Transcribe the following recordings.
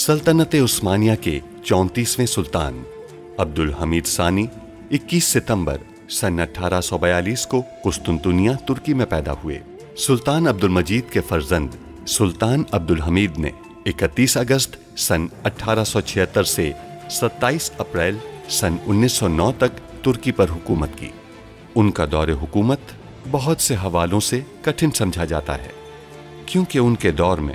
सल्तनत उस्मानिया के 34वें सुल्तान अब्दुल हमीद सानी 21 सितंबर सन 1842 को कुस्तुनतुनिया तुर्की में पैदा हुए। सुल्तान अब्दुल मजीद के फर्जंद सुल्तान अब्दुल हमीद ने 31 अगस्त सन 1876 से 27 अप्रैल सन 1909 तक तुर्की पर हुकूमत की। उनका दौरे हुकूमत बहुत से हवालों से कठिन समझा जाता है, क्योंकि उनके दौर में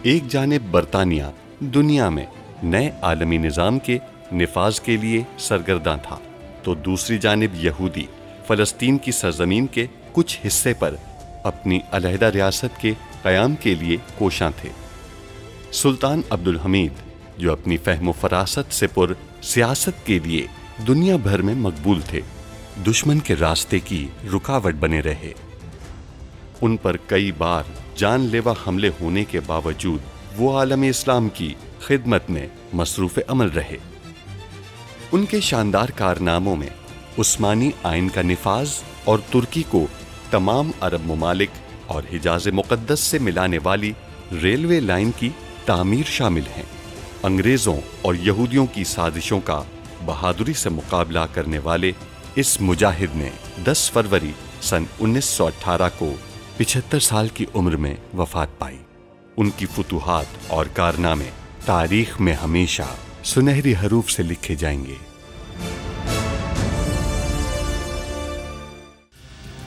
एक जानिब बरतानिया दुनिया में नए आलमी निज़ाम के निफाज के लिए सरगर्दा था, तो दूसरी जानिब यहूदी फ़लस्तीन की सरजमीन के कुछ हिस्से पर अपनी अलहदा रियासत के क़याम के लिए कोशां थे। सुल्तान अब्दुल हमीद, जो अपनी फ़हम फ़रासत से पुर सियासत के लिए दुनिया भर में मकबूल थे, दुश्मन के रास्ते की रुकावट बने रहे। उन पर कई बार जानलेवा हमले होने के बावजूद वो आलम इस्लाम की खिदमत में मसरूफ़ अमल रहे। उनके शानदार कारनामों में उस्मानी आइन का निफाज और तुर्की को तमाम अरब ममालिक और हिजाज़ मुक़द्दस से मिलाने वाली रेलवे लाइन की तामीर शामिल हैं। अंग्रेज़ों और यहूदियों की साजिशों का बहादुरी से मुकाबला करने वाले इस मुजाहिद ने 10 फरवरी सन 1918 को 75 साल की उम्र में वफात पाई। उनकी फुतूहात और कारनामे तारीख में हमेशा सुनहरी हरूफ से लिखे जाएंगे।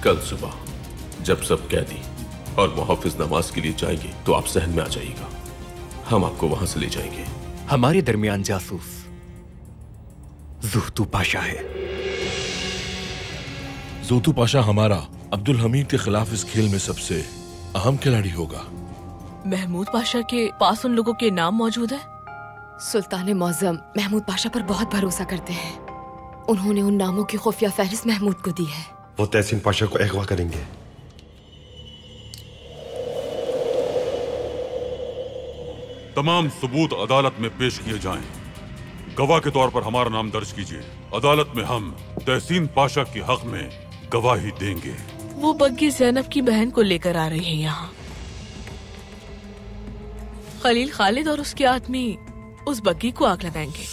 कल सुबह जब सब कैदी और मुहाफिज नमाज के लिए जाएंगे तो आप सहन में आ जाइएगा। हम आपको वहां से ले जाएंगे। हमारे दरमियान जासूस ज़ुहतू पाशा है। ज़ुहतू पाशा हमारा अब्दुल हमीद के खिलाफ इस खेल में सबसे अहम खिलाड़ी होगा। महमूद पाशा के पास उन लोगों के नाम मौजूद है। सुल्तान मौज़म महमूद पाशा पर बहुत भरोसा करते हैं। उन्होंने उन नामों की खुफिया फहरिस्त महमूद को दी है। वो तहसीन पाशा को अगवा करेंगे। तमाम सबूत अदालत में पेश किए जाएं। गवाह के तौर पर हमारा नाम दर्ज कीजिए। अदालत में हम तहसीन पाशा के हक में गवाही देंगे। वो बग्गी ज़ैनब की बहन को लेकर आ रही है यहाँ। खलील खालिद और उसके आदमी उस बग्गी को आग लगाएंगे।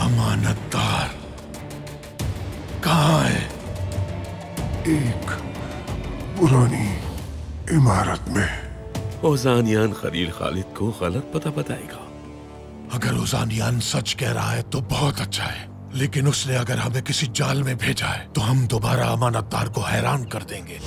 अमानतदार कहाँ है? एक पुरानी इमारत में। ओजानियान खलील खालिद को गलत पता बताएगा। अगर ओजानियान सच कह रहा है तो बहुत अच्छा है, लेकिन उसने अगर हमें किसी जाल में भेजा है तो हम दोबारा अमानतदार को हैरान कर देंगे।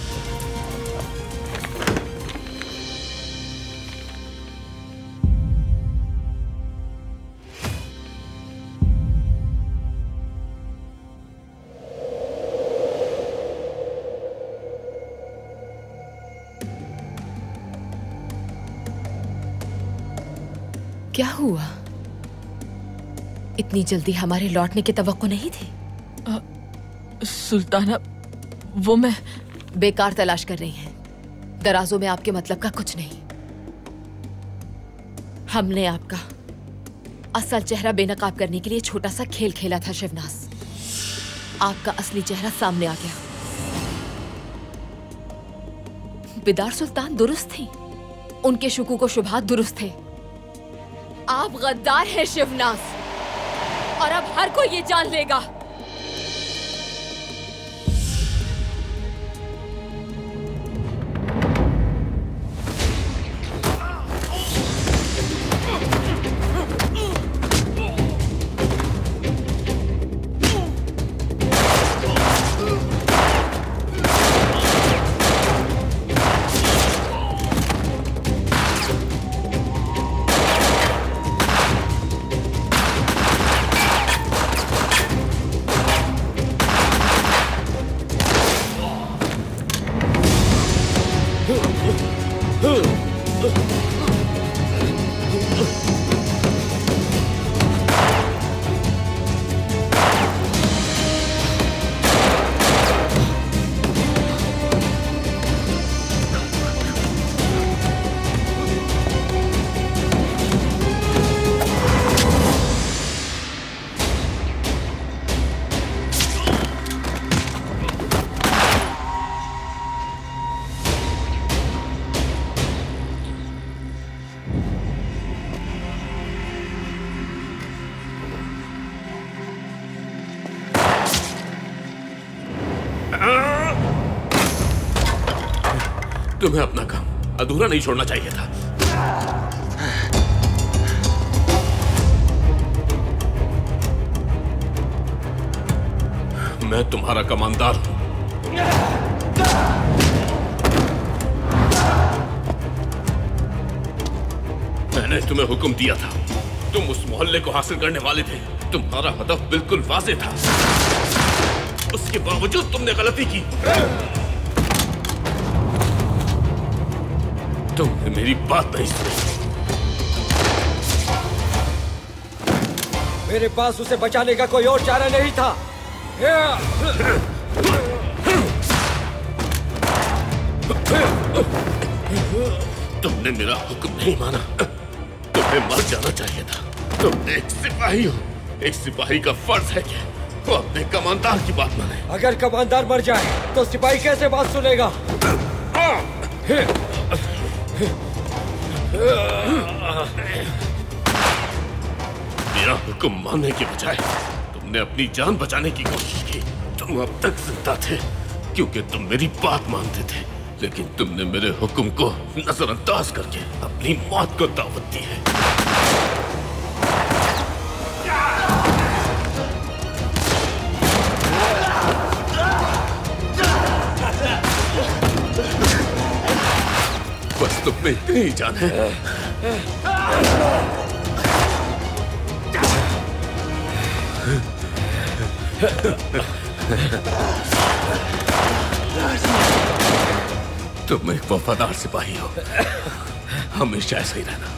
क्या हुआ? इतनी जल्दी हमारे लौटने की तवक्को नहीं थी। सुल्ताना, वो मैं बेकार तलाश कर रही हैं। दराजों में आपके मतलब का कुछ नहीं। हमने आपका असल चेहरा बेनकाब करने के लिए छोटा सा खेल खेला था शिवनास। आपका असली चेहरा सामने आ गया। बिदार सुल्तान दुरुस्त थी, उनके शुकूक व शुबहात दुरुस्त थे। आप गद्दार हैं शिवनास, और अब हर कोई ये जान लेगा। तुम्हें अपना काम अधूरा नहीं छोड़ना चाहिए था। मैं तुम्हारा कमांडर हूं। मैंने तुम्हें हुक्म दिया था, तुम उस मोहल्ले को हासिल करने वाले थे। तुम्हारा हदफ बिल्कुल वाज़ेह था, उसके बावजूद तुमने गलती की। तुमने मेरी बात नहीं सुनी। मेरे पास उसे बचाने का कोई और चारा नहीं था। तुमने मेरा हुक्म नहीं माना, तुम्हें मर जाना चाहिए था। तुम एक सिपाही हो, एक सिपाही का फर्ज है कि वो अपने कमांडर की बात माने। अगर कमांडर मर जाए तो सिपाही कैसे बात सुनेगा? मेरा हुक्म मानने के बजाय तुमने अपनी जान बचाने की कोशिश की। तुम अब तक जिंदा थे क्योंकि तुम मेरी बात मानते थे, लेकिन तुमने मेरे हुक्म को नजरअंदाज करके अपनी मौत को दावत दी है। बस तुम में इतनी ही जान है। तुम एक वफादार सिपाही हो, हमेशा ऐसा ही रहना।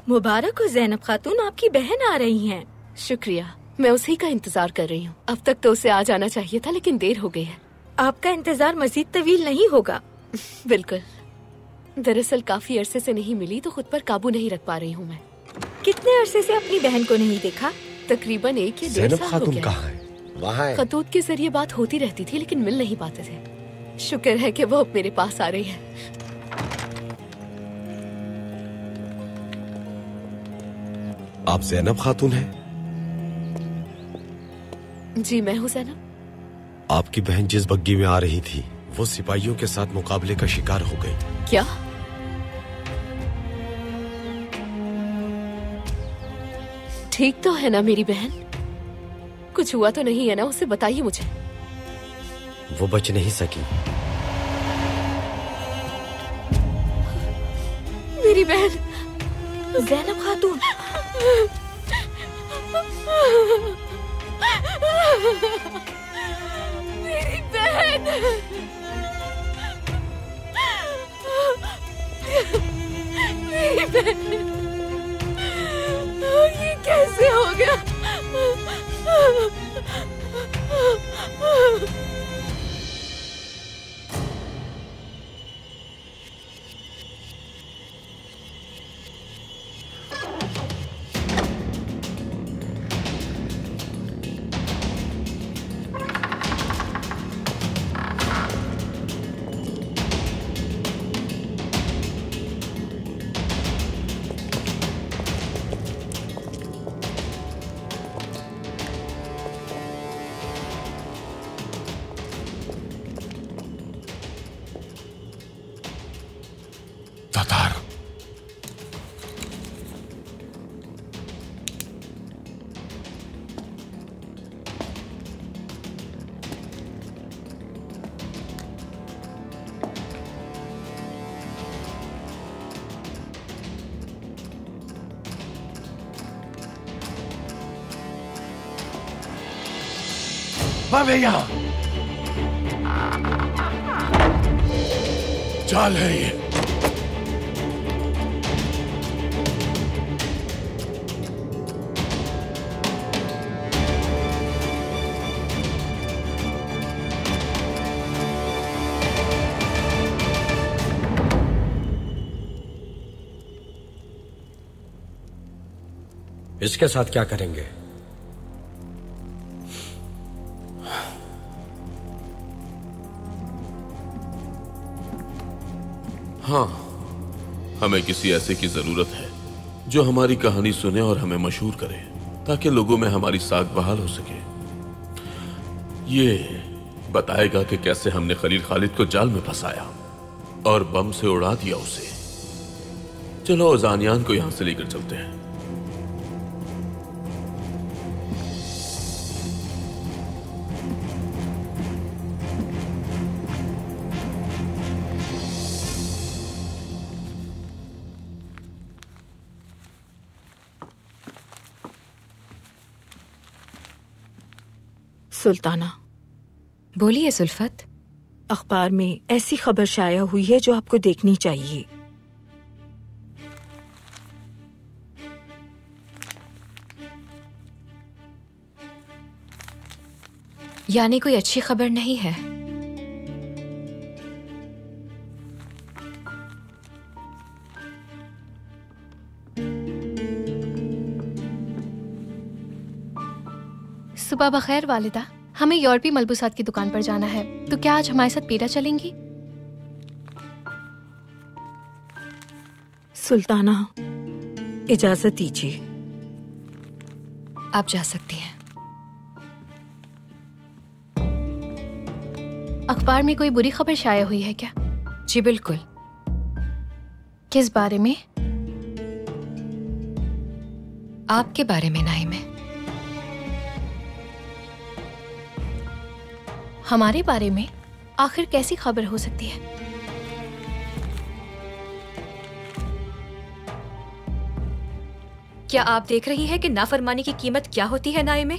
मुबारक हो ज़ैनब खातून, आपकी बहन आ रही हैं। शुक्रिया, मैं उसी का इंतजार कर रही हूँ। अब तक तो उसे आ जाना चाहिए था, लेकिन देर हो गई है। आपका इंतजार मजीद तवील नहीं होगा। बिल्कुल। दरअसल काफी अरसे से नहीं मिली तो खुद पर काबू नहीं रख पा रही हूँ मैं। कितने अरसे से अपनी बहन को नहीं देखा? तकरीबन 1 या 1.5 साल हो गया। कहाँ है? वहाँ है। खतूत के जरिए बात होती रहती थी लेकिन मिल नहीं पाते थे। शुक्र है कि वो अब मेरे पास आ रही है। आप ज़ैनब खातून हैं? जी मैं हूँ ज़ैनब। आपकी बहन जिस बग्गी में आ रही थी वो सिपाहियों के साथ मुकाबले का शिकार हो गई। क्या? ठीक तो है ना मेरी बहन? कुछ हुआ तो नहीं है ना? उसे बताइए मुझे। वो बच नहीं सकी। मेरी बहन ज़ैनब खातून। मेरी बहन। मेरी बहन, ये कैसे हो गया? तातार, बम है यहाँ। चाल है ये। इसके साथ क्या करेंगे? हाँ, हमें किसी ऐसे की जरूरत है जो हमारी कहानी सुने और हमें मशहूर करे, ताकि लोगों में हमारी साख बहाल हो सके। ये बताएगा कि कैसे हमने खलील खालिद को जाल में फंसाया और बम से उड़ा दिया उसे। चलो ओजानियान को यहां से लेकर चलते हैं। सुल्ताना, बोलिए सुल्फत। अखबार में ऐसी खबर शाया हुई है जो आपको देखनी चाहिए। यानी कोई अच्छी खबर नहीं है? सुबह बखैर वालिदा, हमें यूरोपीय मलबूसात की दुकान पर जाना है, तो क्या आज हमारे साथ पीरा चलेंगी? सुल्ताना, इजाजत दीजिए। आप जा सकती हैं। अखबार में कोई बुरी खबर शाया हुई है क्या? जी बिल्कुल। किस बारे में? आपके बारे में नाइम है। हमारे बारे में? आखिर कैसी खबर हो सकती है? क्या आप देख रही हैं कि नाफरमानी की कीमत क्या होती है नाइमे?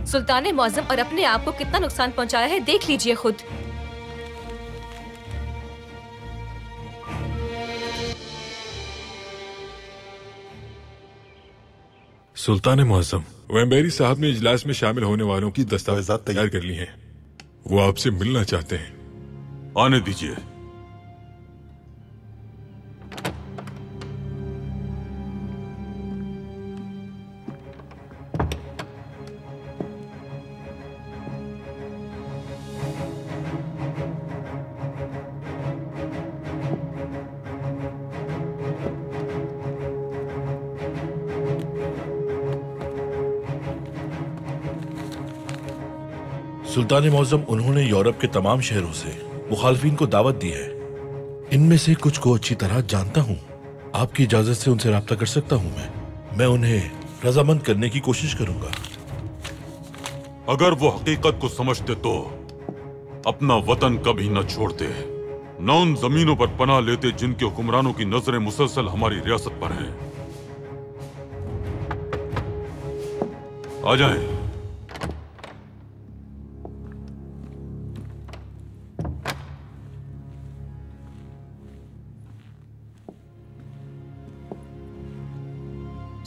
सुल्तान मौज़म और अपने आप को कितना नुकसान पहुंचाया है, देख लीजिए खुद। सुल्तान मौज़म, वेम्बेरी साहब ने इजलास में शामिल होने वालों की दस्तावेजात तैयार कर ली हैं। वो आपसे मिलना चाहते हैं। आने दीजिए। सुल्तान मौज़म, उन्होंने यूरोप के तमाम शहरों से मुखालफिन को दावत दी है। इनमें से कुछ को अच्छी तरह जानता हूँ। आपकी इजाजत से उनसे राब्ता कर सकता हूँ। मैं उन्हें रजामंद करने की कोशिश करूंगा। अगर वो हकीकत को समझते तो अपना वतन कभी न छोड़ते, न उन जमीनों पर पनाह लेते जिनके हुक्मरानों की नजरें मुसलसल हमारी रियासत पर हैं। आ जाएं।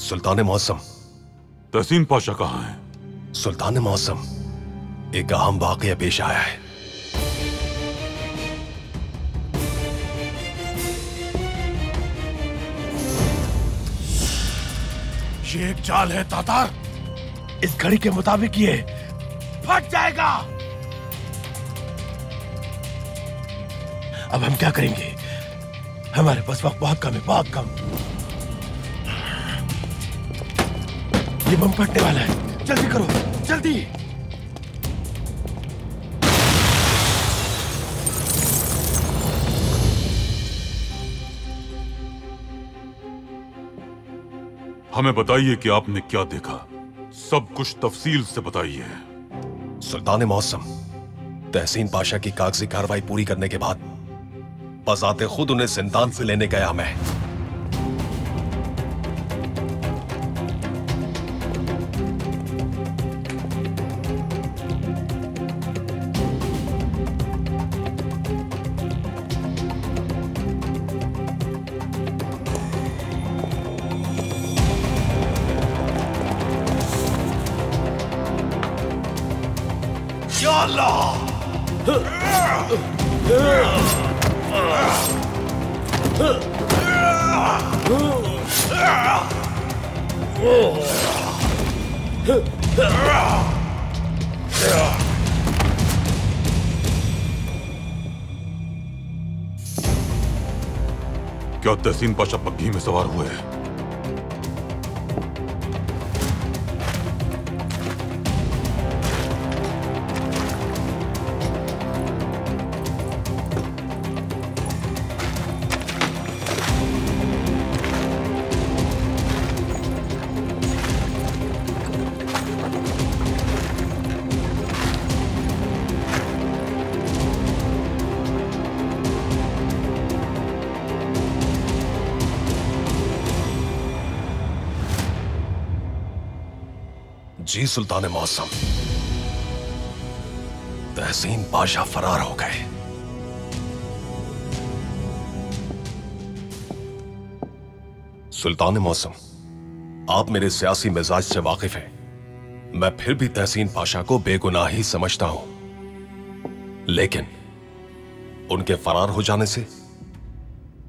सुल्तान मौसम। तहसीन पाशा कहाँ है? सुल्तान मौसम, एक अहम वाकया पेश आया है। ये एक चाल है तातार। इस घड़ी के मुताबिक ये फट जाएगा। अब हम क्या करेंगे? हमारे पास वक्त बहुत कम है, बहुत कम। ये बम फटने वाला है। जल्दी करो, जल्दी। हमें बताइए कि आपने क्या देखा। सब कुछ तफसील से बताइए। सुल्तान मौसम, तहसीन पाशा की कागजी कार्रवाई पूरी करने के बाद बज़ाते खुद उन्हें जिंदान से लेने गया मैं। क्या तहसीन पाशा पग्घी में सवार हुए हैं? जी सुल्तान मौसम, तहसीन पाशा फरार हो गए। सुल्तान मौसम, आप मेरे सियासी मिजाज से वाकिफ हैं। मैं फिर भी तहसीन पाशा को बेगुनाह ही समझता हूं, लेकिन उनके फरार हो जाने से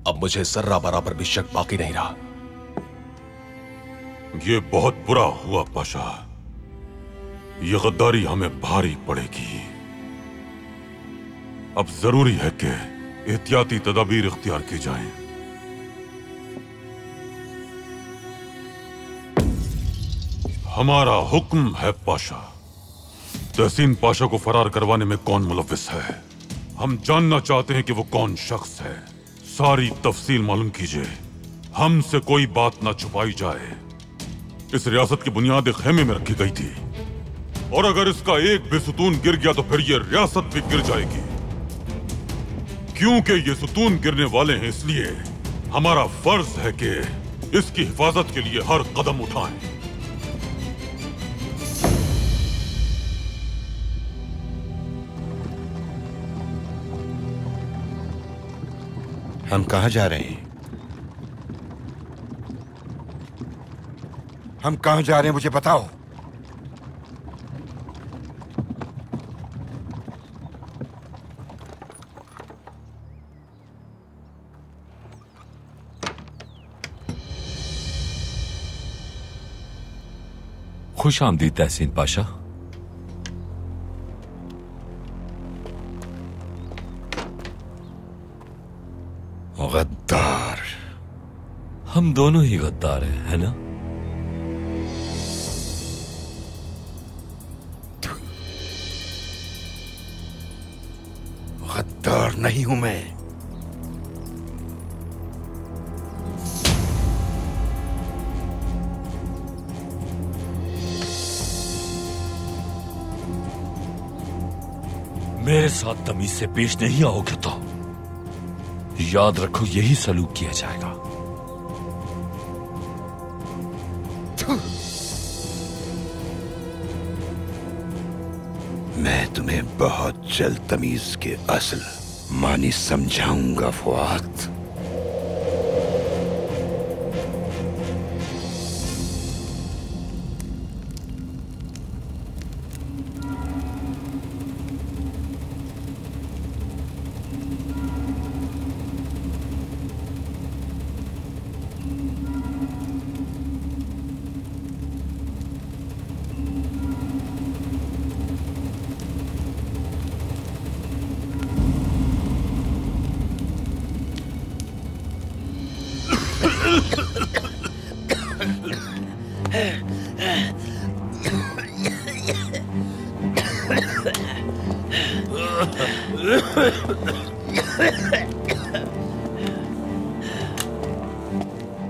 अब मुझे जर्रा बराबर भी शक बाकी नहीं रहा। ये बहुत बुरा हुआ पाशा, ये गद्दारी हमें भारी पड़ेगी। अब जरूरी है कि एहतियाती तदाबीर इख्तियार की जाएं। हमारा हुक्म है पाशा, तहसीन पाशा को फरार करवाने में कौन मुलव्विस है। हम जानना चाहते हैं कि वो कौन शख्स है। सारी तफसील मालूम कीजिए, हमसे कोई बात ना छुपाई जाए। इस रियासत की बुनियाद एक खेमे में रखी गई थी, और अगर इसका एक भी सुतून गिर गया तो फिर यह रियासत भी गिर जाएगी। क्योंकि ये सुतून गिरने वाले हैं, इसलिए हमारा फर्ज है कि इसकी हिफाजत के लिए हर कदम उठाएं। हम कहां जा रहे हैं? हम कहां जा रहे हैं मुझे बताओ। खुश आमदीद तहसीन पाशा। गद्दार। हम दोनों ही गद्दार हैं, है ना? गद्दार नहीं हूं मैं। मेरे साथ तमीज से पेश नहीं आओगे तो याद रखो यही सलूक किया जाएगा। मैं तुम्हें बहुत जल्द तमीज के असल मानी समझाऊंगा फुआद।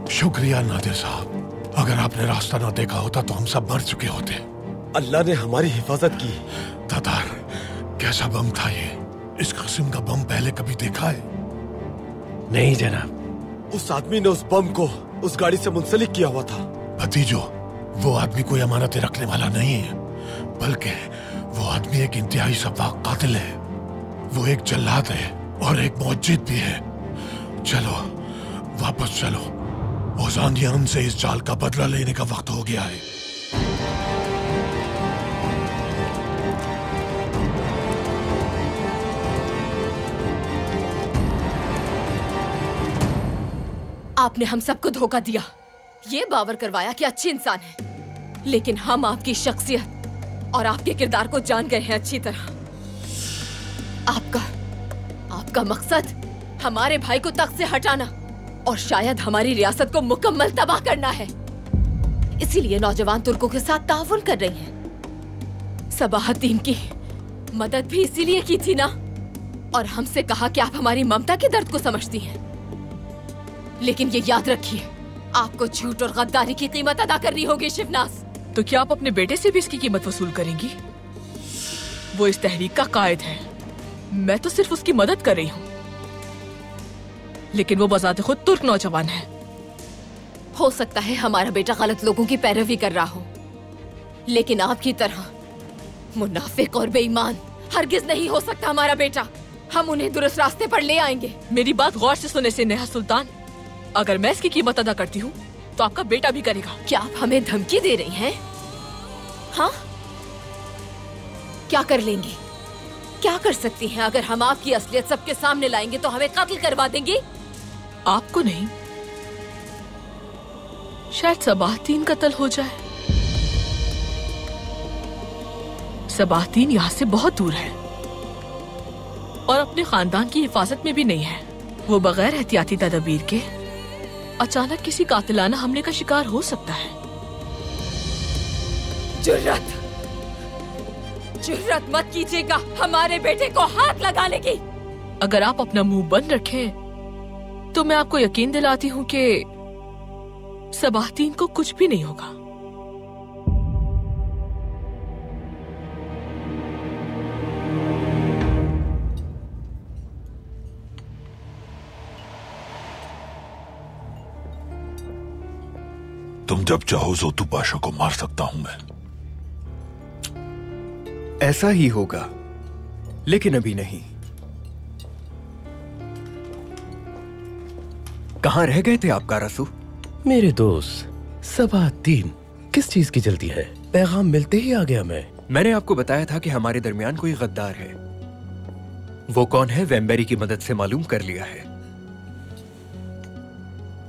शुक्रिया नादिर साहब, अगर आपने रास्ता ना देखा होता तो हम सब मर चुके होते। अल्लाह ने हमारी हिफाजत की। तातार, कैसा बम था ये? इस किस्म का बम पहले कभी देखा है? नहीं जनाब, उस आदमी ने उस बम को उस गाड़ी से मुंसलिक किया हुआ था। भतीजो, वो आदमी कोई अमानतें रखने वाला नहीं है, बल्कि वो आदमी एक इंतहाई सफाक कातिल है। वो एक जल्लाद है और एक मुअज्जिद भी है। चलो वापस चलो, ओजानियान से इस जाल का बदला लेने का वक्त हो गया है। आपने हम सबको धोखा दिया, ये बावर करवाया कि अच्छी इंसान है, लेकिन हम आपकी शख्सियत और आपके किरदार को जान गए हैं अच्छी तरह। आपका मकसद हमारे भाई को तख्त से हटाना और शायद हमारी रियासत को मुकम्मल तबाह करना है। इसीलिए नौजवान तुर्कों के साथ ताउन कर रही हैं। सबाहतीन की मदद भी इसीलिए की थी ना, और हमसे कहा कि आप हमारी ममता के दर्द को समझती हैं। लेकिन ये याद रखिए, आपको झूठ और गद्दारी की कीमत अदा करनी होगी शिवनास। तो क्या आप अपने बेटे से भी इसकी कीमत वसूल करेंगी? वो इस तहरीक का कायद है, मैं तो सिर्फ उसकी मदद कर रही हूँ, लेकिन वो बजाते खुद तुर्क नौजवान है। हो सकता है हमारा बेटा गलत लोगों की पैरवी कर रहा हो, लेकिन आपकी तरह मुनाफिक और बेईमान हरगिज नहीं हो सकता हमारा बेटा। हम उन्हें दुरुस्त रास्ते पर ले आएंगे। मेरी बात गौर से सुने से नेहा सुल्तान, अगर मैं इसकी कीमत अदा करती हूँ तो आपका बेटा भी करेगा। क्या आप हमें धमकी दे रही हैं? हाँ, क्या कर लेंगी? क्या कर सकती हैं? अगर हम आपकी असलियत सबके सामने लाएंगे तो हमें कत्ल करवा देंगे। आपको नहीं, शायद सबाहतीन कत्ल हो जाए। सबाहतीन यहाँ से बहुत दूर है और अपने खानदान की हिफाजत में भी नहीं है। वो बगैर एहतियाती तदबीर के अचानक किसी कातिलाना हमले का शिकार हो सकता है। जुर्रत मत कीजिएगा हमारे बेटे को हाथ लगाने की। अगर आप अपना मुंह बंद रखें तो मैं आपको यकीन दिलाती हूँ कि सबाहतीन को कुछ भी नहीं होगा। तुम जब चाहो जोतू पाशा को मार सकता हूं मैं। ऐसा ही होगा, लेकिन अभी नहीं। कहां रह गए थे आप कारसू? मेरे दोस्त सबाहतीन, किस चीज की जल्दी है? पैगाम मिलते ही आ गया मैं। मैंने आपको बताया था कि हमारे दरमियान कोई गद्दार है। वो कौन है वेम्बेरी की मदद से मालूम कर लिया है।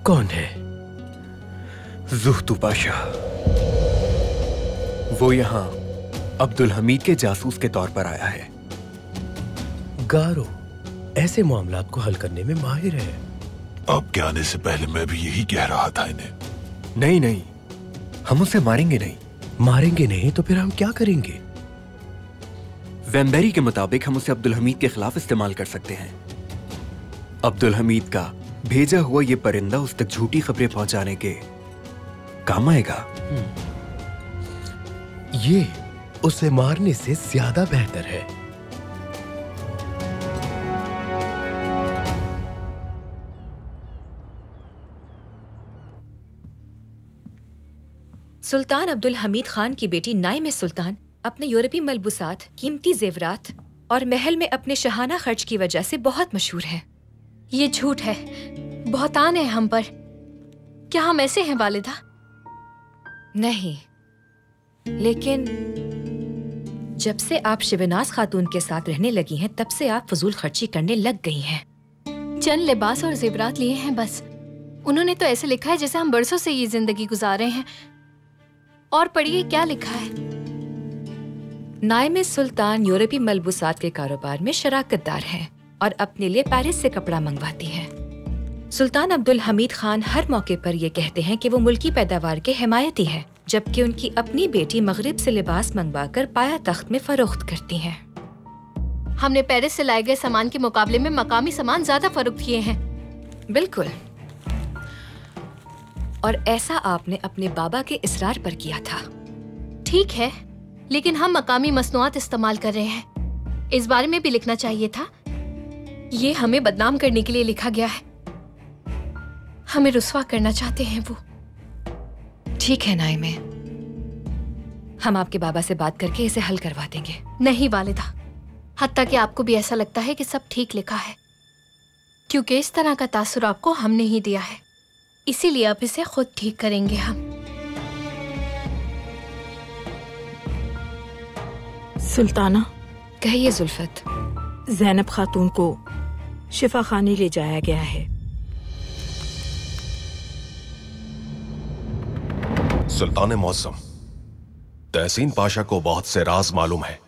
कौन है? ज़ुह्तू पाशा। वो यहाँ अब्दुल हमीद के जासूस के तौर पर आया है। गारो ऐसे मामलात को हल करने में माहिर है। आपके आने से पहले मैं भी यही कह रहा था इन्हें। नहीं नहीं, हम उसे मारेंगे नहीं। मारेंगे नहीं तो फिर हम क्या करेंगे? वेम्बेरी के मुताबिक हम उसे अब्दुल हमीद के खिलाफ इस्तेमाल कर सकते हैं। अब्दुल हमीद का भेजा हुआ ये परिंदा उस तक झूठी खबरें पहुंचाने के काम आएगा। ये उसे मारने से ज्यादा बेहतर है। सुल्तान अब्दुल हमीद खान की बेटी नाइम सुल्तान अपने यूरोपीय मलबूसात, कीमती जेवरात और महल में अपने शहाना खर्च की वजह से बहुत मशहूर है। ये झूठ है, बहुतान है हम पर। क्या हम ऐसे हैं वालिदा? नहीं, लेकिन जब से आप शिवनास खातून के साथ रहने लगी हैं तब से आप फजूल खर्ची करने लग गई हैं। चंद लिबास और जेवरात लिए हैं बस। उन्होंने तो ऐसे लिखा है जैसे हम बरसों से ये जिंदगी गुजार रहे हैं। और पढ़िए क्या लिखा है। नाइम सुल्तान यूरोपीय मलबूसात के कारोबार में शराकतदार है और अपने लिए पेरिस से कपड़ा मंगवाती है। सुल्तान अब्दुल हमीद खान हर मौके पर ये कहते हैं कि वो मुल्की पैदावार के हिमायती है, जबकि उनकी अपनी बेटी मगरिब से लिबास मंगवाकर पाया तख्त में फरोख्त करती है। हमने पेरिस से लाए गए सामान के मुकाबले में मकामी सामान ज्यादा फरोख्त किए हैं। बिल्कुल, और ऐसा आपने अपने बाबा के इसरार पर किया था। ठीक है, लेकिन हम मकामी मसनूआत इस्तेमाल कर रहे हैं। इस बारे में भी लिखना चाहिए था। ये हमें बदनाम करने के लिए लिखा गया है। हमें रुस्वा करना चाहते हैं वो। ठीक है नाइमे, हम आपके बाबा से बात करके इसे हल करवा देंगे। नहीं वालिदा, हत्ता कि आपको भी ऐसा लगता है कि सब ठीक लिखा है, क्योंकि इस तरह का तासुर आपको हमने ही दिया है। इसीलिए अब इसे खुद ठीक करेंगे हम। सुल्ताना, कहिए जुल्फत। ज़ैनब खातून को शिफा खाने ले जाया गया है। सुल्तान मौसम, तहसीन पाशा को बहुत से राज मालूम है।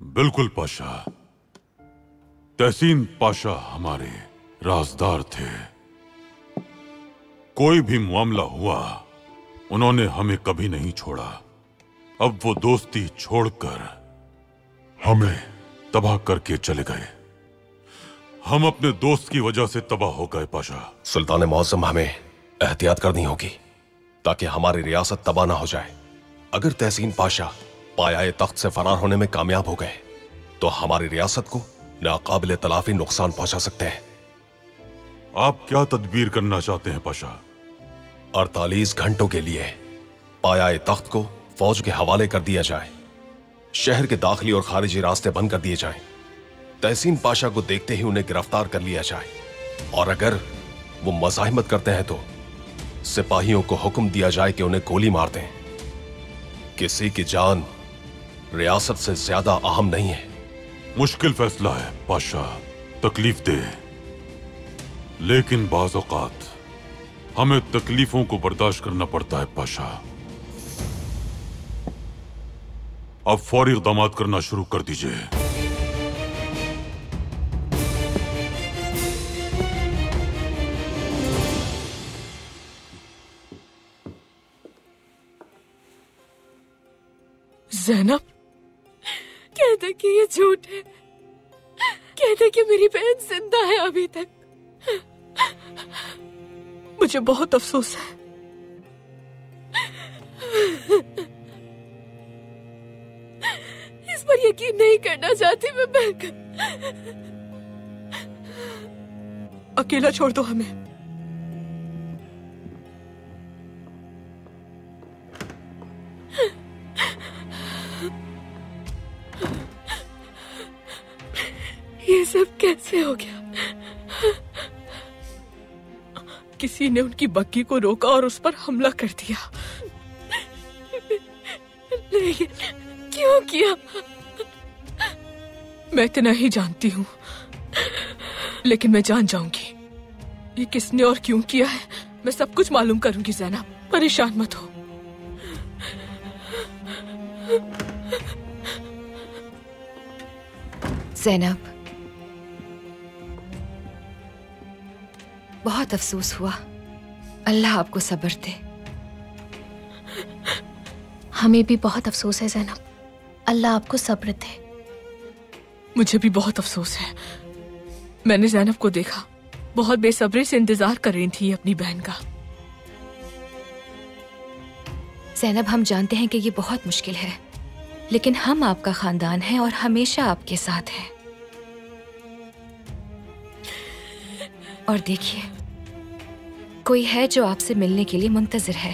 बिल्कुल पाशा, तहसीन पाशा हमारे राजदार थे। कोई भी मामला हुआ उन्होंने हमें कभी नहीं छोड़ा। अब वो दोस्ती छोड़कर हमें तबाह करके चले गए। हम अपने दोस्त की वजह से तबाह हो गए पाशा। सुल्तान मौसम, हमें एहतियात करनी होगी ताकि हमारी रियासत तबाह ना हो जाए। अगर तहसीन पाशा पायाए तख्त से फरार होने में कामयाब हो गए तो हमारी रियासत को नाकाबिले तलाफी नुकसान पहुंचा सकते हैं। आप क्या तदबीर करना चाहते हैं पाशा? 48 घंटों के लिए पायाए तख्त को फौज के हवाले कर दिया जाए। शहर के दाखिली और खारिजी रास्ते बंद कर दिए जाएं। तहसीन पाशा को देखते ही उन्हें गिरफ्तार कर लिया जाए, और अगर वो मज़ाहिमत करते हैं तो सिपाहियों को हुक्म दिया जाए कि उन्हें गोली मार दें। किसी की जान रियासत से ज्यादा अहम नहीं है। मुश्किल फैसला है पाशा, तकलीफ दे, लेकिन बाज़ औक़ात हमें तकलीफों को बर्दाश्त करना पड़ता है पाशा। अब फौरी इक़दामात करना शुरू कर दीजिए। ज़ैनब, कहते कि ये झूठ है, कहते कि मेरी बहन जिंदा है अभी तक। मुझे बहुत अफसोस है। इस पर यकीन नहीं करना चाहती मैं बिल्कुल। अकेला छोड़ दो हमें। ये सब कैसे हो गया? किसी ने उनकी बग्गी को रोका और उस पर हमला कर दिया। लेकिन क्यों किया? मैं इतना ही जानती हूँ, लेकिन मैं जान जाऊंगी ये किसने और क्यों किया है। मैं सब कुछ मालूम करूंगी ज़ैनब, परेशान मत हो। ज़ैनब, बहुत अफसोस हुआ। अल्लाह आपको सब्र दे। हमें भी बहुत अफसोस है ज़ैनब, अल्लाह आपको सब्र दे। मुझे भी बहुत अफसोस है। मैंने ज़ैनब को देखा, बहुत बेसब्री से इंतजार कर रही थी अपनी बहन का। ज़ैनब, हम जानते हैं कि ये बहुत मुश्किल है, लेकिन हम आपका खानदान हैं और हमेशा आपके साथ हैं। और देखिए, कोई है जो आपसे मिलने के लिए मुंतजिर है।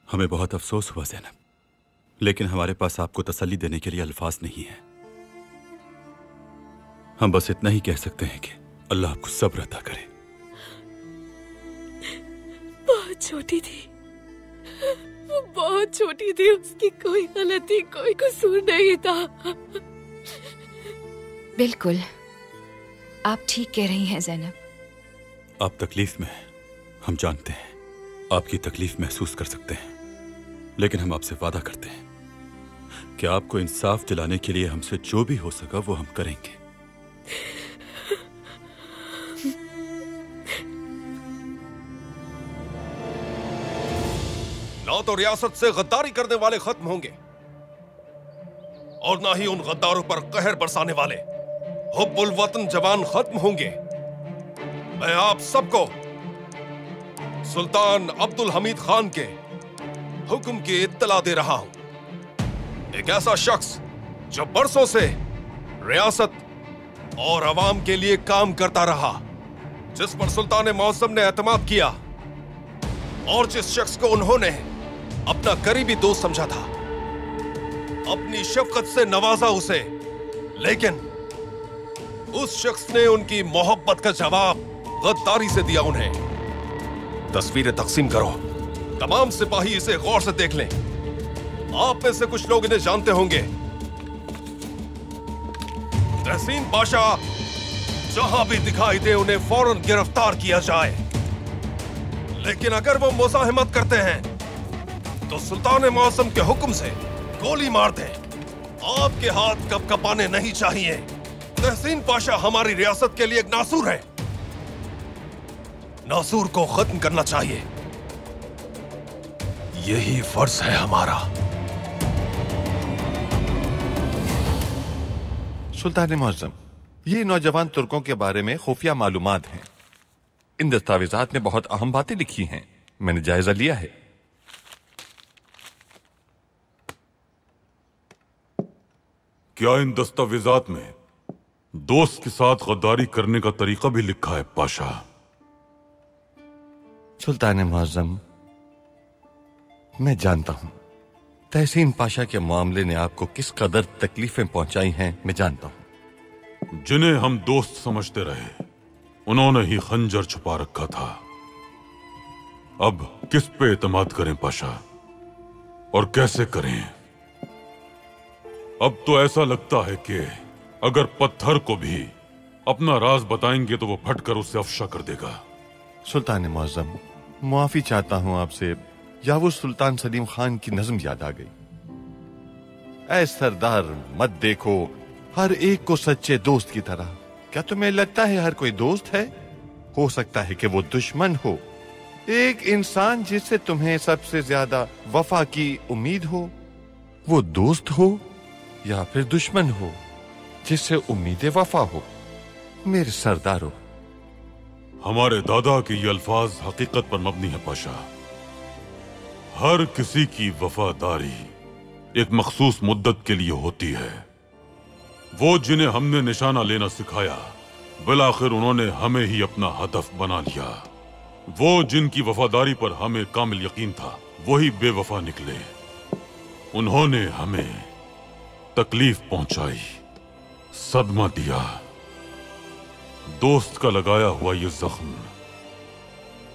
हमें बहुत अफसोस हुआ ज़ैनब, लेकिन हमारे पास आपको तसल्ली देने के लिए अल्फाज नहीं है। हम बस इतना ही कह सकते हैं कि अल्लाह आपको सब्र अता करे। बहुत छोटी थी, वो बहुत छोटी थी, उसकी कोई गलती, कोई कसूर नहीं था। बिल्कुल, आप ठीक कह रही हैं ज़ैनब। आप तकलीफ में हैं, हम जानते हैं, आपकी तकलीफ महसूस कर सकते हैं, लेकिन हम आपसे वादा करते हैं कि आपको इंसाफ दिलाने के लिए हमसे जो भी हो सका वो हम करेंगे। ना तो रियासत से गद्दारी करने वाले खत्म होंगे और ना ही उन गद्दारों पर कहर बरसाने वाले हुब्बुल वतन जवान खत्म होंगे। मैं आप सबको सुल्तान अब्दुल हमीद खान के हुक्म की इत्तला दे रहा हूं। एक ऐसा शख्स जो बरसों से रियासत और अवाम के लिए काम करता रहा, जिस पर सुल्तान मौसम ने एतमाद किया और जिस शख्स को उन्होंने अपना करीबी दोस्त समझा था, अपनी शफकत से नवाजा उसे, लेकिन उस शख्स ने उनकी मोहब्बत का जवाब गद्दारी से दिया उन्हें। तस्वीरें तकसीम करो। तमाम सिपाही इसे गौर से देख लें। आप में से कुछ लोग इन्हें जानते होंगे। तहसीन पाशा जहां भी दिखाई दे उन्हें फौरन गिरफ्तार किया जाए। लेकिन अगर वो मुज़ाहिमत करते हैं तो सुल्तान मौसम के हुक्म से गोली मार दें। आपके हाथ कपकपाने नहीं चाहिए। तहसीन पाशा हमारी रियासत के लिए एक नासूर है। नासूर को खत्म करना चाहिए। यही फर्ज है हमारा। सुल्तान मुअज़्ज़म, ये नौजवान तुर्कों के बारे में खुफिया मालूमात हैं। इन दस्तावेजात में बहुत अहम बातें लिखी हैं। मैंने जायजा लिया है। क्या इन दस्तावेजात में दोस्त के साथ गद्दारी करने का तरीका भी लिखा है पाशा? सुल्तान मुअज़्ज़म, मैं जानता हूं तहसीन पाशा के मामले ने आपको किस कदर तकलीफें पहुंचाई हैं। मैं जानता हूं। जिन्हें हम दोस्त समझते रहे उन्होंने ही खंजर छुपा रखा था। अब किस पे एतमाद करें पाशा, और कैसे करें? अब तो ऐसा लगता है कि अगर पत्थर को भी अपना राज बताएंगे तो वो फटकर उसे अफशा कर देगा। सुल्तान मुअज़्ज़म, मुआफी चाहता हूं आपसे। या वो सुल्तान सलीम खान की नज़्म याद आ गई। ऐ सरदार मत देखो हर एक को सच्चे दोस्त की तरह। क्या तुम्हें लगता है हर कोई दोस्त है? हो सकता है कि वो दुश्मन हो। एक इंसान जिससे तुम्हें सबसे ज्यादा वफा की उम्मीद हो, वो दोस्त हो या फिर दुश्मन हो जिससे उम्मीद वफा हो। मेरे सरदारों, हमारे दादा के ये अल्फाज हकीकत पर मबनी है पाशा। हर किसी की वफादारी एक मखसूस मुद्दत के लिए होती है। वो जिन्हें हमने निशाना लेना सिखाया, बिलाखिर उन्होंने हमें ही अपना हदफ बना लिया। वो जिनकी वफादारी पर हमें कामिल यकीन था, वही बेवफा निकले। उन्होंने हमें तकलीफ पहुंचाई, सदमा दिया। दोस्त का लगाया हुआ ये जख्म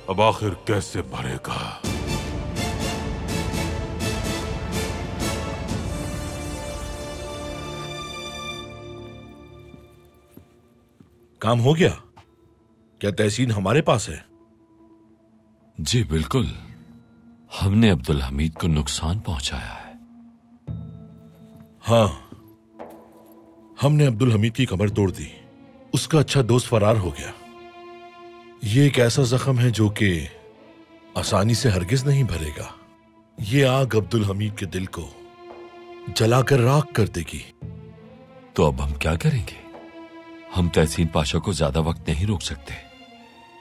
अब आखिर कैसे भरेगा? काम हो गया? क्या तहसीन हमारे पास है? जी बिल्कुल। हमने अब्दुल हमीद को नुकसान पहुंचाया है। हाँ, हमने अब्दुल हमीद की कमर तोड़ दी। उसका अच्छा दोस्त फरार हो गया। ये एक ऐसा जख्म है जो कि आसानी से हरगिज नहीं भरेगा। ये आग अब्दुल हमीद के दिल को जलाकर राख कर देगी। तो अब हम क्या करेंगे? हम तहसीन पाशा को ज्यादा वक्त नहीं रोक सकते।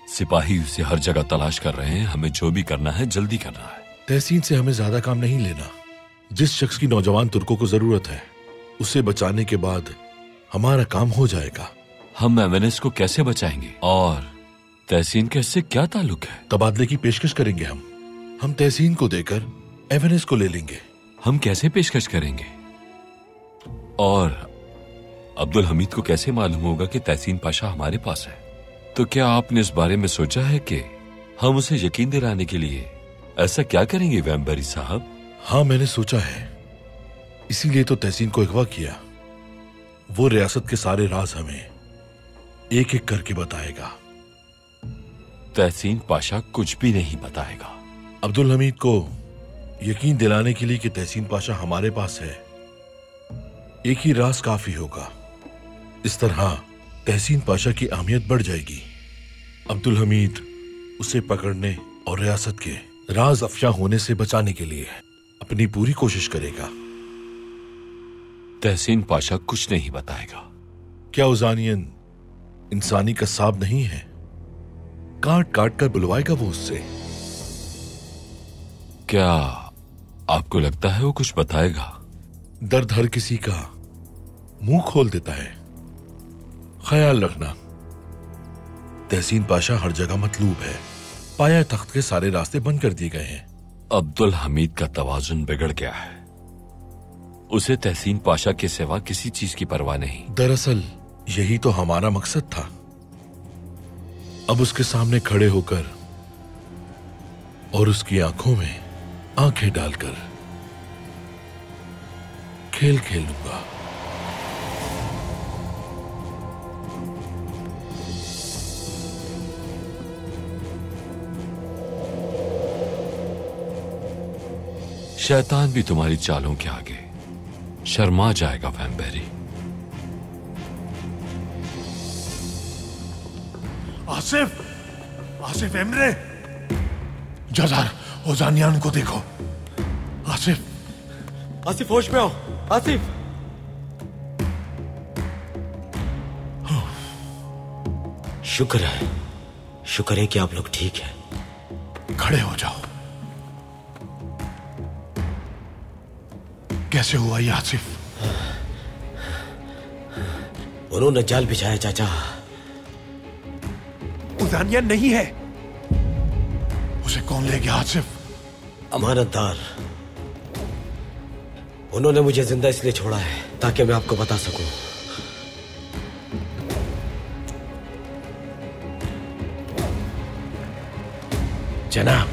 सिपाही उसे हर जगह तलाश कर रहे हैं। हमें जो भी करना है जल्दी करना है। तहसीन से हमें ज्यादा काम नहीं लेना। जिस शख्स की नौजवान तुर्कों को जरूरत है, उसे बचाने के बाद हमारा काम हो जाएगा। हम एवेनेस को कैसे बचाएंगे? और तहसीन का इससे क्या ताल्लुक है? तबादले की पेशकश करेंगे हम तहसीन को देकर एवेनेस को ले लेंगे। हम कैसे पेशकश करेंगे? और अब्दुल हमीद को कैसे मालूम होगा कि तहसीन पाशा हमारे पास है? तो क्या आपने इस बारे में सोचा है कि हम उसे यकीन दिलाने के लिए ऐसा क्या करेंगे वैम्बरी साहब? हाँ, मैंने सोचा है। इसीलिए तो तहसीन को अगवा किया। वो रियासत के सारे राज हमें एक एक करके बताएगा। तहसीन पाशा कुछ भी नहीं बताएगा। अब्दुल हमीद को यकीन दिलाने के लिए कि तहसीन पाशा हमारे पास है, एक ही राज काफी होगा। इस तरह तहसीन पाशा की अहमियत बढ़ जाएगी। अब्दुल हमीद उसे पकड़ने और रियासत के राज अफशा होने से बचाने के लिए अपनी पूरी कोशिश करेगा। तहसीन पाशा कुछ नहीं बताएगा। क्या उजानियन इंसानी कसाब नहीं है? काट काट कर बुलवाएगा वो उससे। क्या आपको लगता है वो कुछ बताएगा? दर्द हर किसी का मुंह खोल देता है। ख्याल रखना, तहसीन पाशा हर जगह मतलूब है। पाया तख्त के सारे रास्ते बंद कर दिए गए हैं। अब्दुल हमीद का तवाजुन बिगड़ गया है। उसे तहसीन पाशा के सिवा किसी चीज की परवाह नहीं। दरअसल यही तो हमारा मकसद था। अब उसके सामने खड़े होकर और उसकी आंखों में आंखें डालकर खेल खेलूंगा। शैतान भी तुम्हारी चालों के आगे शर्मा जाएगा वैम्बेरी। आसिफ, आसिफ एमरे, जजार ओजानियान को देखो। आसिफ, आसिफ होश में आओ। आसिफ, शुक्र है कि आप लोग ठीक हैं। खड़े हो जाओ। कैसे हुआ ये आसिफ? उन्होंने जाल बिछाया चाचा। उजानिया नहीं है। उसे कौन ले गया आसिफ? अमानतदार। उन्होंने मुझे जिंदा इसलिए छोड़ा है ताकि मैं आपको बता सकूं। जनाब,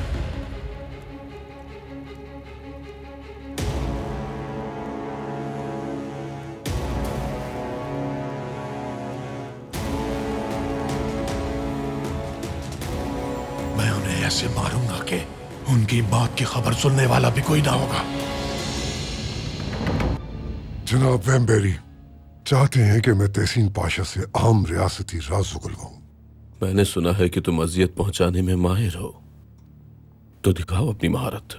मैं उन्हें ऐसे मारूंगा कि उनकी बात की खबर सुनने वाला भी कोई ना होगा। जनाब वैम्बेरी चाहते हैं कि मैं तहसीन पाशा से आम रियासती राज उगलवाऊं। मैंने सुना है कि तुम अजियत पहुंचाने में माहिर हो, तो दिखाओ अपनी महारत।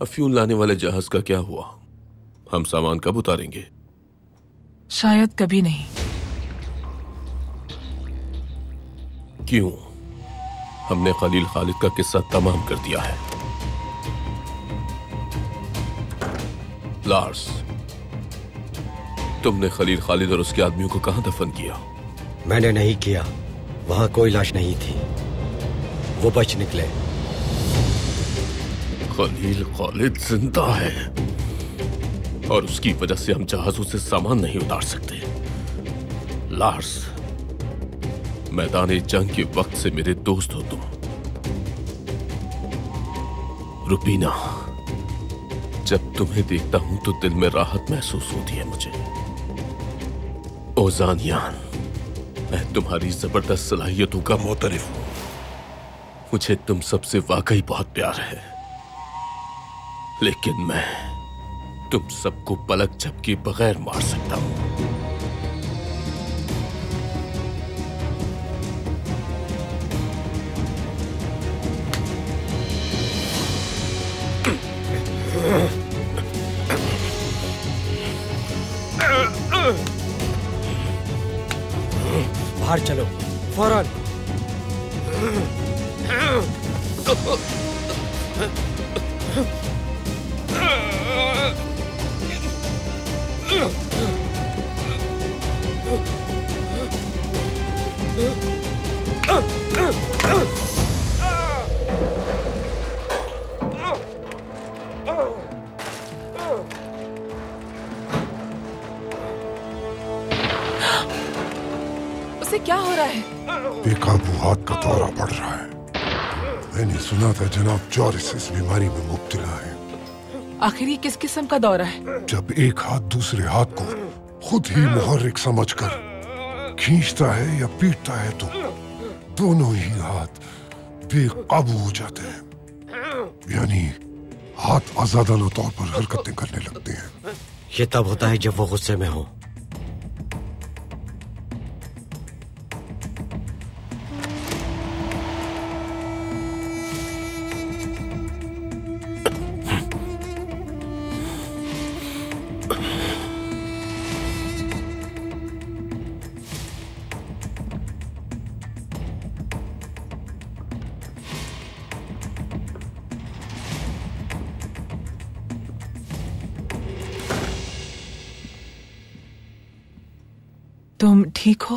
अफ्यून लाने वाले जहाज का क्या हुआ? हम सामान कब उतारेंगे? शायद कभी नहीं। क्यों? हमने खलील खालिद का किस्सा तमाम कर दिया है। लार्स, तुमने खलील खालिद और उसके आदमियों को कहां दफन किया? मैंने नहीं किया। वहां कोई लाश नहीं थी। वो बच निकले। खलील खालिद जिंदा है और उसकी वजह से हम जहाजों से सामान नहीं उतार सकते। लार्स, मैदान जंग के वक्त से मेरे दोस्त हो तुम। रुबीना, जब तुम्हें देखता हूं तो दिल में राहत महसूस होती है मुझे। ओजानियान, मैं तुम्हारी जबरदस्त सलाहियतों का मोतरिफ हूं। मुझे तुम सबसे वाकई बहुत प्यार है, लेकिन मैं तुम सबको पलक झपके बगैर मार सकता हूं। बाहर चलो फौरन। उसे क्या हो रहा है? बेकाबू हाथ का दौरा पड़ रहा है। मैंने सुना था जनाब जॉरिस इस बीमारी में मुब्तला है। आखिर ये किस किस्म का दौरा है? जब एक हाथ दूसरे हाथ को खुद ही मुहर्रिक समझकर खींचता है या पीटता है तो दोनों ही हाथ बेकाबू हो जाते हैं, यानी हाथ आजादाना तौर पर हरकतें करने लगते हैं। ये तब होता है जब वो गुस्से में हो। तुम ठीक हो?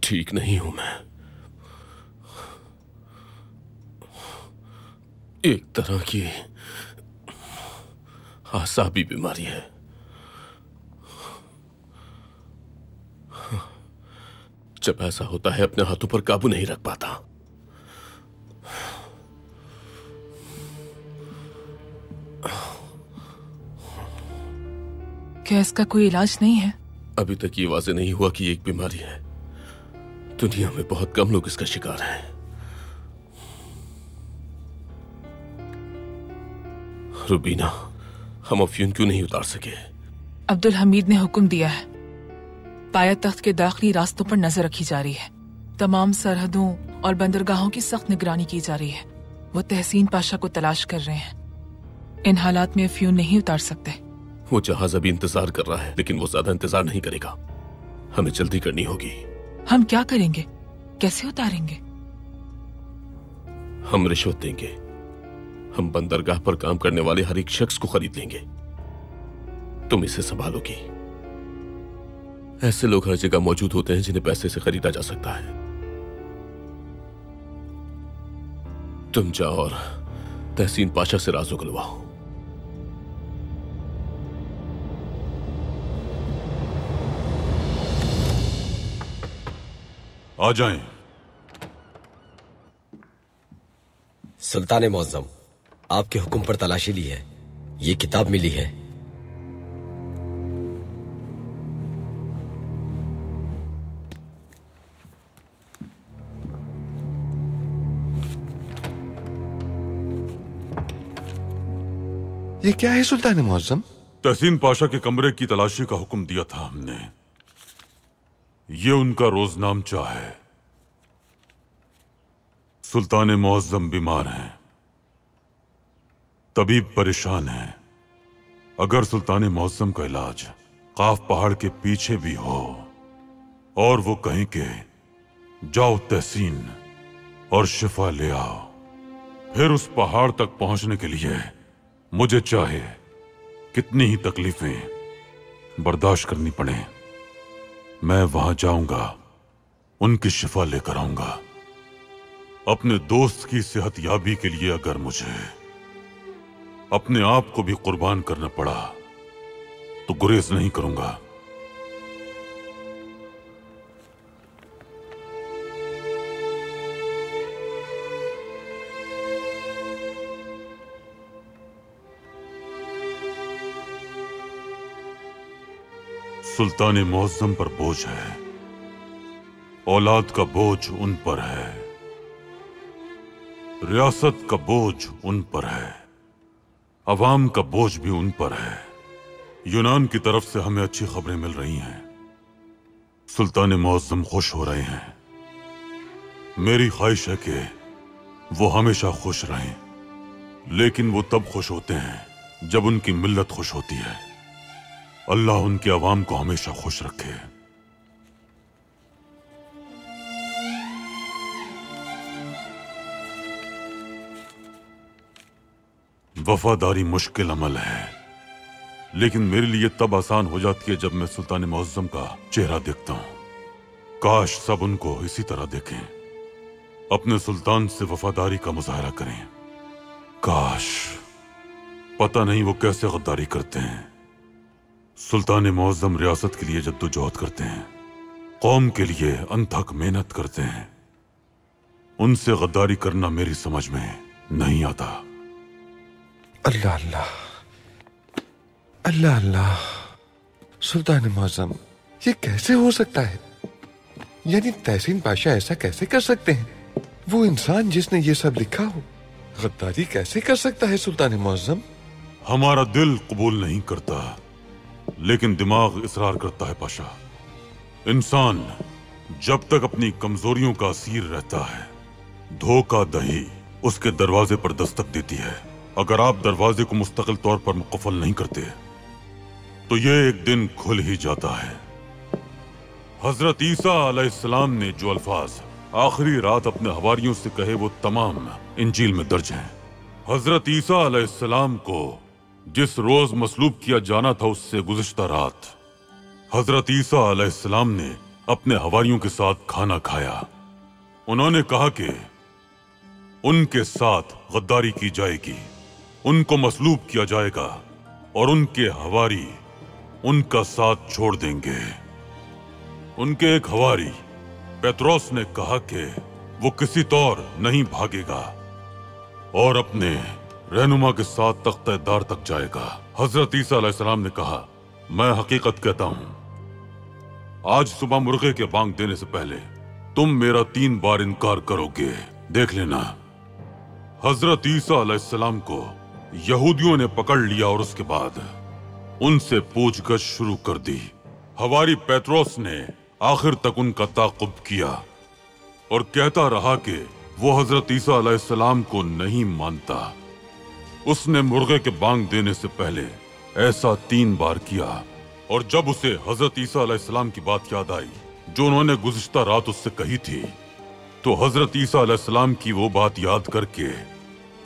ठीक नहीं हूं मैं। एक तरह की आसाबी बीमारी है। जब ऐसा होता है अपने हाथों पर काबू नहीं रख पाता। क्या इसका कोई इलाज नहीं है? अभी तक ये वाज़ेह नहीं हुआ कि ये एक बीमारी है। दुनिया में बहुत कम लोग इसका शिकार हैं। रुबीना, हम अफ्यून क्यों नहीं उतार सके? अब्दुल हमीद ने हुक्म दिया है। पाया तख्त के दाखिली रास्तों पर नजर रखी जा रही है। तमाम सरहदों और बंदरगाहों की सख्त निगरानी की जा रही है। वो तहसीन पाशा को तलाश कर रहे हैं। इन हालात में अफ्यून नहीं उतार सकते। वो जहाज अभी इंतजार कर रहा है, लेकिन वो ज्यादा इंतजार नहीं करेगा। हमें जल्दी करनी होगी। हम क्या करेंगे? कैसे उतारेंगे? हम रिश्वत देंगे। हम बंदरगाह पर काम करने वाले हर एक शख्स को खरीद लेंगे। तुम इसे संभालोगी। ऐसे लोग हर जगह मौजूद होते हैं जिन्हें पैसे से खरीदा जा सकता है। तुम जाओ और तहसीन पाशा से राज उगलवाओ। आ जाएं। सुल्तान मुअज्जम, आपके हुक्म पर तलाशी ली है। ये किताब मिली है। ये क्या है सुल्तान मुअज्जम? तहसीन पाशा के कमरे की तलाशी का हुक्म दिया था हमने। ये उनका रोजनामचा है। सुल्तान मुअज्जम बीमार हैं, तबीब परेशान है। अगर सुल्तान मुअज्जम का इलाज काफ पहाड़ के पीछे भी हो और वो कहें कि जाओ तहसीन और शिफा ले आओ, फिर उस पहाड़ तक पहुंचने के लिए मुझे चाहे कितनी ही तकलीफें बर्दाश्त करनी पड़े, मैं वहां जाऊंगा, उनकी शिफा लेकर आऊंगा। अपने दोस्त की सेहत याबी के लिए अगर मुझे अपने आप को भी कुर्बान करना पड़ा तो गुरेज नहीं करूंगा। सुल्तान मुअज्जम पर बोझ है, औलाद का बोझ उन पर है, रियासत का बोझ उन पर है, अवाम का बोझ भी उन पर है। यूनान की तरफ से हमें अच्छी खबरें मिल रही हैं। सुल्तान मुअज्जम खुश हो रहे हैं। मेरी ख्वाहिश है कि वो हमेशा खुश रहें, लेकिन वो तब खुश होते हैं जब उनकी मिल्लत खुश होती है। अल्लाह उनके अवाम को हमेशा खुश रखे। वफादारी मुश्किल अमल है, लेकिन मेरे लिए तब आसान हो जाती है जब मैं सुल्तान मुअज्जम का चेहरा देखता हूं। काश सब उनको इसी तरह देखें, अपने सुल्तान से वफादारी का मुजाहरा करें। काश, पता नहीं वो कैसे गद्दारी करते हैं। सुल्तान मुअज्जम रियासत के लिए जद्दोजहद करते हैं, कौम के लिए अनथक मेहनत करते हैं। उनसे गद्दारी करना मेरी समझ में नहीं आता। अल्लाह अल्लाह, अल्लाह अल्लाह। सुल्तान मुअज्जम, ये कैसे हो सकता है? यानी तहसीन पाशा ऐसा कैसे कर सकते हैं? वो इंसान जिसने ये सब लिखा हो गद्दारी कैसे कर सकता है सुल्तान मुअज्जम? हमारा दिल कबूल नहीं करता, लेकिन दिमाग इसरार करता है पाशा। इंसान जब तक अपनी कमजोरियों का असीर रहता है, धोखा दही उसके दरवाजे पर दस्तक देती है। अगर आप दरवाजे को मुस्तकिल तौर पर मुकफ्फल नहीं करते तो ये एक दिन खुल ही जाता है। हजरत ईसा अलैहिस्सलाम ने जो अल्फाज आखिरी रात अपने हवारियों से कहे वो तमाम इंजील में दर्ज हैं। हजरत ईसा अलैहिस्सलाम को जिस रोज मसलूब किया जाना था उससे गुज़िश्ता रात हजरत ईसा अलैहिस्सलाम ने अपने हवारियों के साथ खाना खाया। उन्होंने कहा कि उनके साथ गद्दारी की जाएगी, उनको मसलूब किया जाएगा और उनके हवारी उनका साथ छोड़ देंगे। उनके एक हवारी पेत्रोस ने कहा कि वो किसी तौर नहीं भागेगा और अपने रहनुमा के साथ तख्ते दार तक जाएगा। हजरत ईसा अलैहिस्सलाम ने कहा मैं हकीकत कहता हूं, आज सुबह मुर्गे के बांग देने से पहले तुम मेरा 3 बार इनकार करोगे। देख लेना। हजरत ईसा अलैहिस्सलाम को यहूदियों ने पकड़ लिया और उसके बाद उनसे पूछगछ शुरू कर दी। हवारी पेत्रोस ने आखिर तक उनका ताक़ुब किया और कहता रहा कि वो हजरत ईसा अलैहिस्सलाम को नहीं मानता। उसने मुर्गे के बांग देने से पहले ऐसा 3 बार किया, और जब उसे हजरत ईसा अलैहिस्सलाम की बात याद आई जो उन्होंने गुज़िश्ता रात उससे कही थी, तो हजरत ईसा अलैहिस्सलाम की वो बात याद करके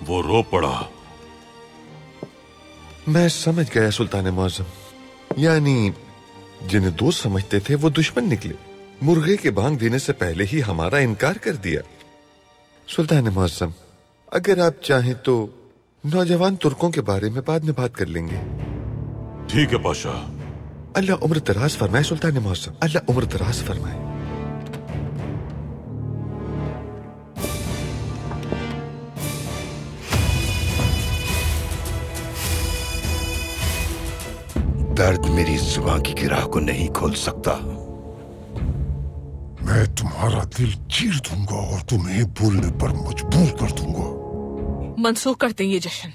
वो रो पड़ा। मैं समझ गया सुल्तान मुअज़्ज़म, यानी जिन्हें दोस्त समझते थे वो दुश्मन निकले। मुर्गे के बांग देने से पहले ही हमारा इनकार कर दिया। सुल्तान मुअज़्ज़म, अगर आप चाहें तो नौजवान तुर्कों के बारे में बाद में बात कर लेंगे। ठीक है पाशा। अल्लाह उम्र दराज फरमाए सुल्तान मुअज़्ज़म, अल्लाह उम्र दराज फरमाए। दर्द मेरी जुबान की गिराह को नहीं खोल सकता। मैं तुम्हारा दिल चीर दूंगा और तुम्हें बोलने पर मजबूर कर दूंगा। मंसूख करते हैं ये जश्न,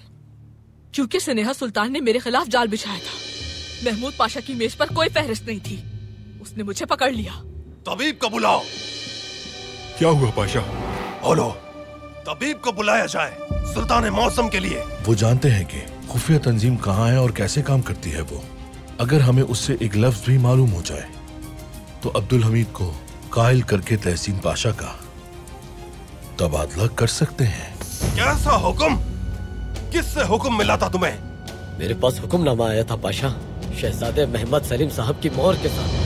क्योंकि स्नेहा सुल्तान ने मेरे खिलाफ जाल बिछाया था। महमूद पाशा की मेज पर कोई फहरिस्त नहीं थी, उसने मुझे पकड़ लिया। तबीब को बुलाओ। क्या हुआ पाशा? बोलो, तबीब को बुलाया जाए सुल्तान मुअज़्ज़म के लिए। वो जानते हैं कि खुफिया तंजीम कहाँ है और कैसे काम करती है वो। अगर हमें उससे एक लफ्ज भी मालूम हो जाए तो अब्दुल हमीद को कायल करके तहसीन पाशा का तबादला कर सकते हैं। कैसा हुक्म? किससे हुक्म मिला था तुम्हें? मेरे पास हुक्मनामा आया था पाशा, शहजादे मोहम्मद सलीम साहब की मोहर के साथ।